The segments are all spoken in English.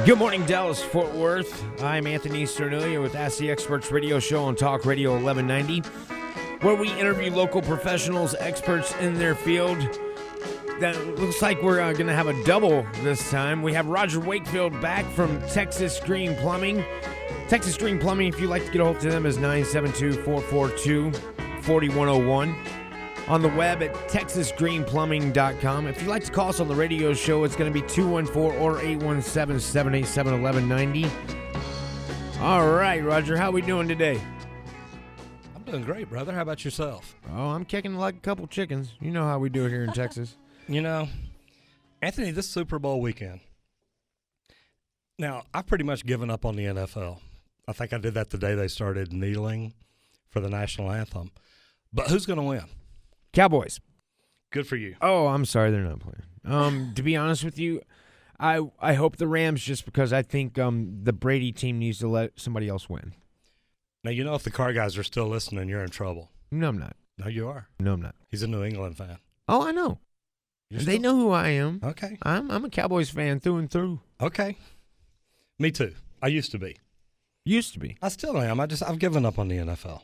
Good morning, Dallas, Fort Worth. I'm Anthony Cernelia with Ask the Experts radio show on Talk Radio 1190, where we interview local professionals, experts in their field. That looks like we're going to have a double this time. We have Roger Wakefield back from Texas Green Plumbing. Texas Green Plumbing, if you'd like to get a hold of them, is 972-442-4101. On the web at texasgreenplumbing.com. If you'd like to call us on the radio show, it's going to be 214 or 817-787-1190. All right, Roger, how we doing today? I'm doing great, brother. How about yourself? Oh, I'm kicking like a couple chickens. You know how we do it here in Texas. You know, Anthony, this Super Bowl weekend. Now, I've pretty much given up on the NFL. I think I did that the day they started kneeling for the national anthem. But who's going to win? Cowboys. Good for you. Oh, I'm sorry they're not playing. To be honest with you, I hope the Rams, just because I think the Brady team needs to let somebody else win. Now, you know if the car guys are still listening, you're in trouble. No, I'm not. No, you are. No, I'm not. He's a New England fan. Oh, I know. They know who I am. Okay. I'm a Cowboys fan through and through. Okay. Me too. I used to be. Used to be. I still am. I've given up on the NFL.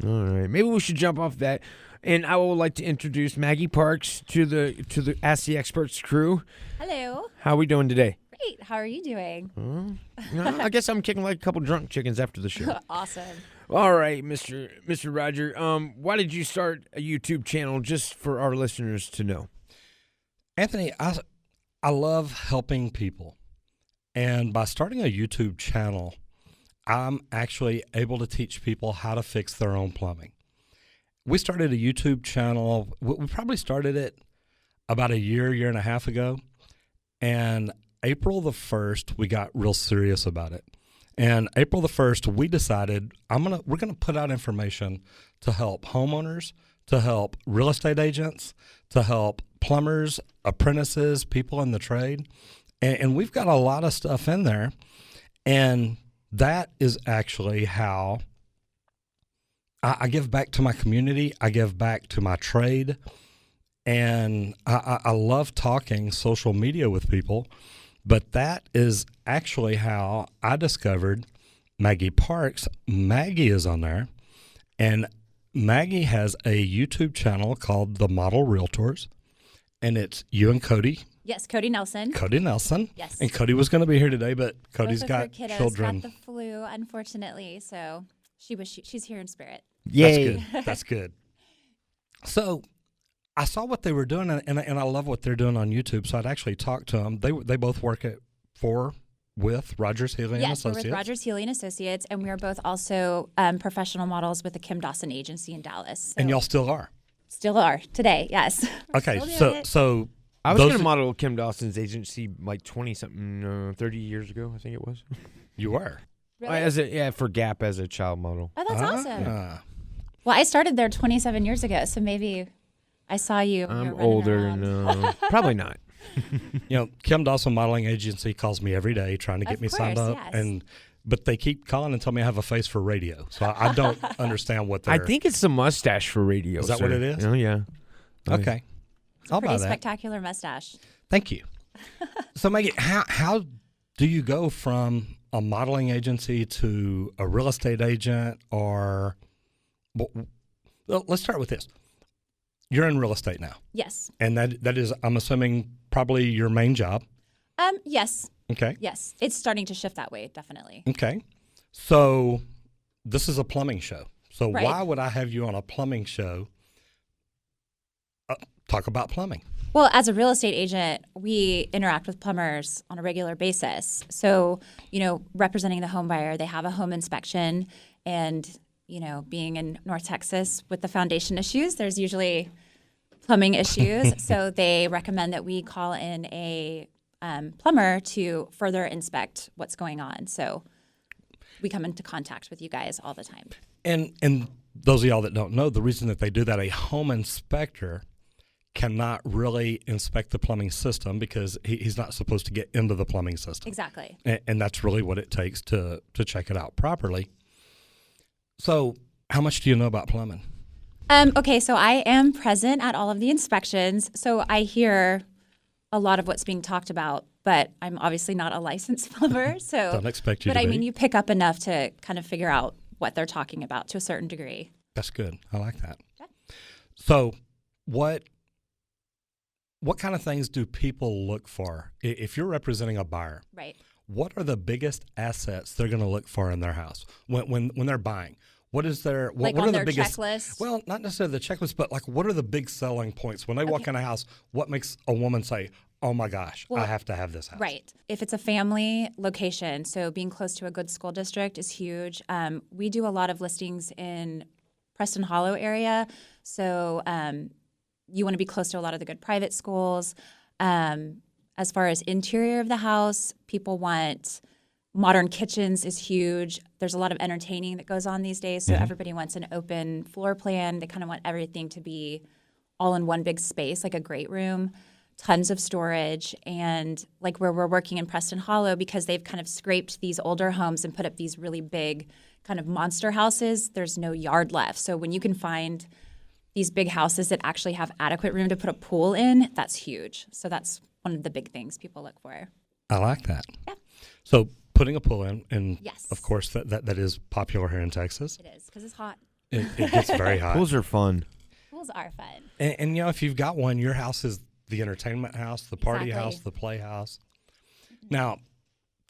All right. Maybe we should jump off that. And I would like to introduce Maggie Parks to the Ask the Experts crew. Hello. How are we doing today? Great. How are you doing? I guess I'm kicking like a couple drunk chickens after the show. Awesome. All right, Mr. Roger. Why did you start a YouTube channel, just for our listeners to know? Anthony, I love helping people. And by starting a YouTube channel, I'm actually able to teach people how to fix their own plumbing. We started a YouTube channel. We probably started it about a year and a half ago. And April the 1st, we got real serious about it. And April the 1st, we decided we're gonna put out information to help homeowners, to help real estate agents, to help plumbers, apprentices, people in the trade. And we've got a lot of stuff in there. And that is actually how I give back to my community. I give back to my trade. And I love talking social media with people. But that is actually how I discovered Maggie Parks. Maggie is on there. And Maggie has a YouTube channel called the Model Realtors. And it's you and Cody. Yes, Cody Nelson. Cody Nelson. Yes. And Cody was going to be here today, but Cody's Both of got her kiddos children. got the flu, unfortunately, so she's here in spirit. Yay. That's good. That's good. So I saw what they were doing, and I love what they're doing on YouTube. So I'd actually talked to them. They both work with Rogers Healy and Yes, Associates. we're with Rogers Healy and Associates, and we are both also professional models with the Kim Dawson Agency in Dallas. So And y'all still are. still are today, yes. We're Okay, still doing it. so I was those going to model Kim Dawson's agency like 20-something, 30 years ago, I think it was. you were. Really? For Gap as a child model. Oh, that's awesome. Ah. Well, I started there 27 years ago, so maybe I saw you. When you I'm were running older. around. No, probably not. You know, Kim Dawson Modeling Agency calls me every day trying to get Of me signed course, up, yes. but they keep calling and tell me I have a face for radio, so I don't understand what they're. I think it's the mustache for radio. Is that sir. what it is? Oh, yeah. Okay. I'll buy Pretty that. spectacular mustache. Thank you. So, Maggie, how do you go from a modeling agency to a real estate agent, or well, let's start with this. You're in real estate now, Yes. and that is, I'm assuming, probably your main job. Yes. Okay. Yes. It's starting to shift that way, definitely. Okay. So this is a plumbing show. So Right. why would I have you on a plumbing show? Talk about plumbing. Well, as a real estate agent, we interact with plumbers on a regular basis. So, representing the home buyer, they have a home inspection, and, being in North Texas with the foundation issues, there's usually plumbing issues. So they recommend that we call in a plumber to further inspect what's going on. So we come into contact with you guys all the time. And those of y'all that don't know, the reason that they do that, a home inspector cannot really inspect the plumbing system because he's not supposed to get into the plumbing system. Exactly. And that's really what it takes to check it out properly. So how much do you know about plumbing? Okay, so I am present at all of the inspections. So I hear a lot of what's being talked about, but I'm obviously not a licensed plumber. So Don't expect you but to I be. mean, you pick up enough to kind of figure out what they're talking about to a certain degree. That's good. I like that. Yeah. So what kind of things do people look for if you're representing a buyer? Right. What are the biggest assets they're going to look for in their house when they're buying? What is their Like what on are the their biggest checklist? Well, not necessarily the checklist, but like what are the big selling points when they walk in a house? What makes a woman say, "Oh my gosh, I have to have this house"? Right. If it's a family location, so being close to a good school district is huge. We do a lot of listings in Preston Hollow area, so you want to be close to a lot of the good private schools. As far as interior of the house, people want modern kitchens is huge. There's a lot of entertaining that goes on these days, so everybody wants an open floor plan. They kind of want everything to be all in one big space, like a great room. Tons of storage, and like where we're working in Preston Hollow, because they've kind of scraped these older homes and put up these really big kind of monster houses, there's no yard left. So when you can find these big houses that actually have adequate room to put a pool in, that's huge. So that's one of the big things people look for. I like that. Yeah. So putting a pool in, and Yes. of course that is popular here in Texas. It is, because it's hot. It gets very hot. Pools are fun. Pools are fun. And you know, if you've got one, your house is the entertainment house, the party Exactly. house, the playhouse. Now,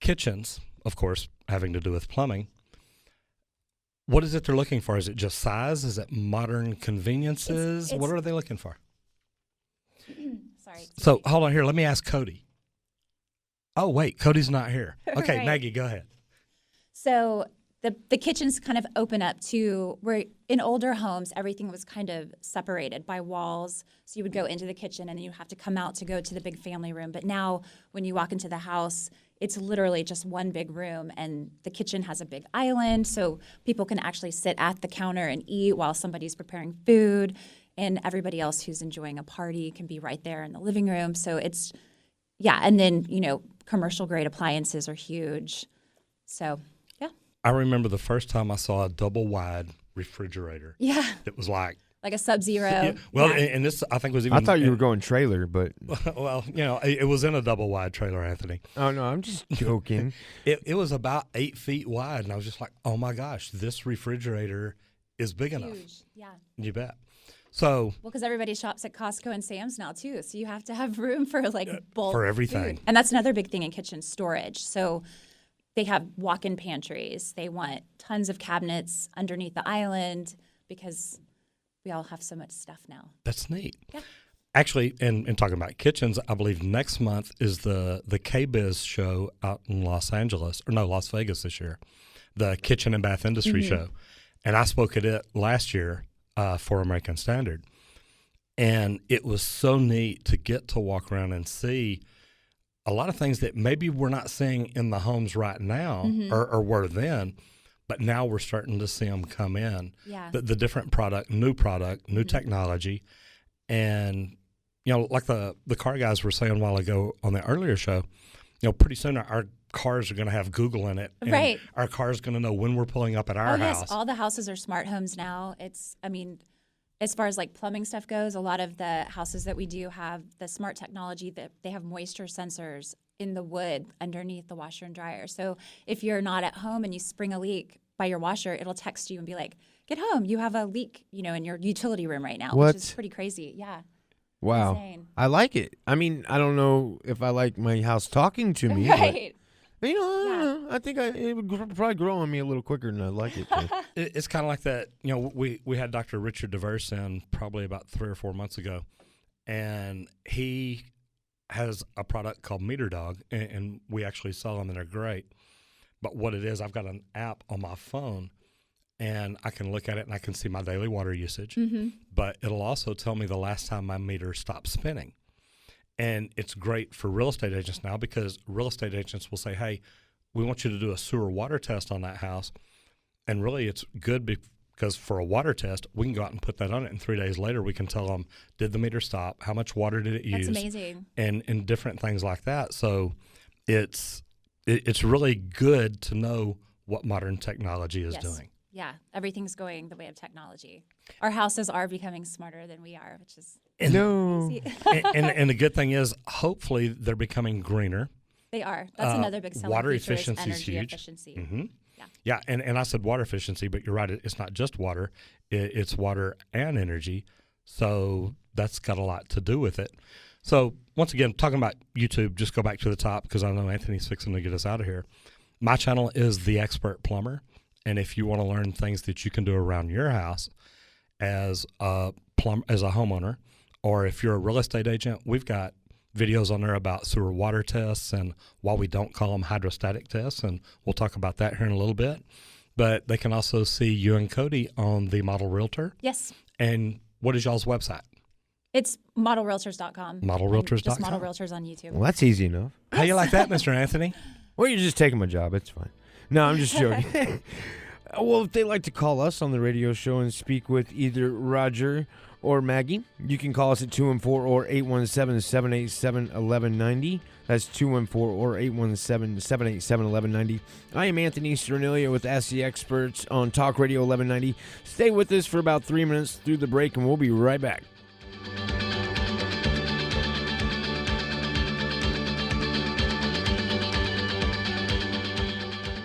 kitchens, of course, having to do with plumbing. What is it they're looking for? Is it just size? Is it modern conveniences? What are they looking for? Sorry. So hold on here. Let me ask Cody. Oh, wait, Cody's not here. Okay, Right. Maggie, go ahead. So the kitchens kind of open up to where in older homes, everything was kind of separated by walls. So you would go into the kitchen and then you have to come out to go to the big family room. But now when you walk into the house, it's literally just one big room, and the kitchen has a big island. So people can actually sit at the counter and eat while somebody's preparing food, and everybody else who's enjoying a party can be right there in the living room. So it's, yeah. And then, commercial grade appliances are huge. So, yeah. I remember the first time I saw a double wide refrigerator. Yeah. It was like, Like a Sub-Zero. and this I think was even. I thought you were going trailer, but Well, it was in a double wide trailer, Anthony. oh no, I'm just joking. It was about 8 feet wide, and I was just like, oh my gosh, this refrigerator is big enough. Huge. Yeah. You bet. So Well, because everybody shops at Costco and Sam's now too, so you have to have room for bulk for everything. food. And that's another big thing in kitchen storage. So they have walk-in pantries. They want tons of cabinets underneath the island because we all have so much stuff now. that's neat. Yeah. Actually, in talking about kitchens, I believe next month is the K-Biz show out in Las Vegas this year, the Kitchen and Bath Industry Show. And I spoke at it last year for American Standard. And it was so neat to get to walk around and see a lot of things that maybe we're not seeing in the homes right now or were then, but now we're starting to see them come in. Yeah. The different product, new technology. And, like the car guys were saying a while ago on the earlier show, pretty soon our cars are going to have Google in it. And Right. our car's going to know when we're pulling up at our house. Yes, all the houses are smart homes now. As far as like plumbing stuff goes, a lot of the houses that we do have the smart technology that they have moisture sensors in the wood underneath the washer and dryer. So if you're not at home and you spring a leak by your washer, it'll text you and be like, "Get home, you have a leak, in your utility room right now," What? which is pretty crazy. Yeah. Wow, Insane. I like it. I mean, I don't know if I like my house talking to me, Right. but I don't know. I think it would probably grow on me a little quicker than I like it to. It's kind of like that. We had Dr. Richard DeVerse in probably about 3 or 4 months ago, and he has a product called Meter Dog, and we actually sell them, and they're great. But what it is, I've got an app on my phone, and I can look at it, and I can see my daily water usage. But it'll also tell me the last time my meter stopped spinning. And it's great for real estate agents now because real estate agents will say, hey, we want you to do a sewer water test on that house. And really it's good because for a water test, we can go out and put that on it. And 3 days later, we can tell them, did the meter stop? How much water did it use? That's amazing. And different things like that. So it's really good to know what modern technology is Yes. doing. Yeah, everything's going the way of technology. Our houses are becoming smarter than we are, which is No. And the good thing is, hopefully, they're becoming greener. They are. That's another big selling water feature is efficiency is energy huge. efficiency. Mm-hmm. Yeah. Yeah, and I said water efficiency, but you're right. It's not just water. It's water and energy. So that's got a lot to do with it. So once again, talking about YouTube, just go back to the top because I know Anthony's fixing to get us out of here. My channel is The Expert Plumber. And if you want to learn things that you can do around your house as a homeowner, or if you're a real estate agent, we've got videos on there about sewer water tests and why we don't call them hydrostatic tests. And we'll talk about that here in a little bit. But they can also see you and Cody on the Model Realtor. Yes. And what is y'all's website? It's modelrealtors.com. Modelrealtors.com. Just Model Realtors on YouTube. Well, that's easy enough. How you like that, Mr. Anthony? Well, you're just taking my job. It's fine. No, I'm just joking. Well, if they'd like to call us on the radio show and speak with either Roger or Maggie, you can call us at 214 or 817-787-1190. That's 214 or 817-787-1190. I am Anthony Cernilia with Ask the Experts on Talk Radio 1190. Stay with us for about 3 minutes through the break, and we'll be right back.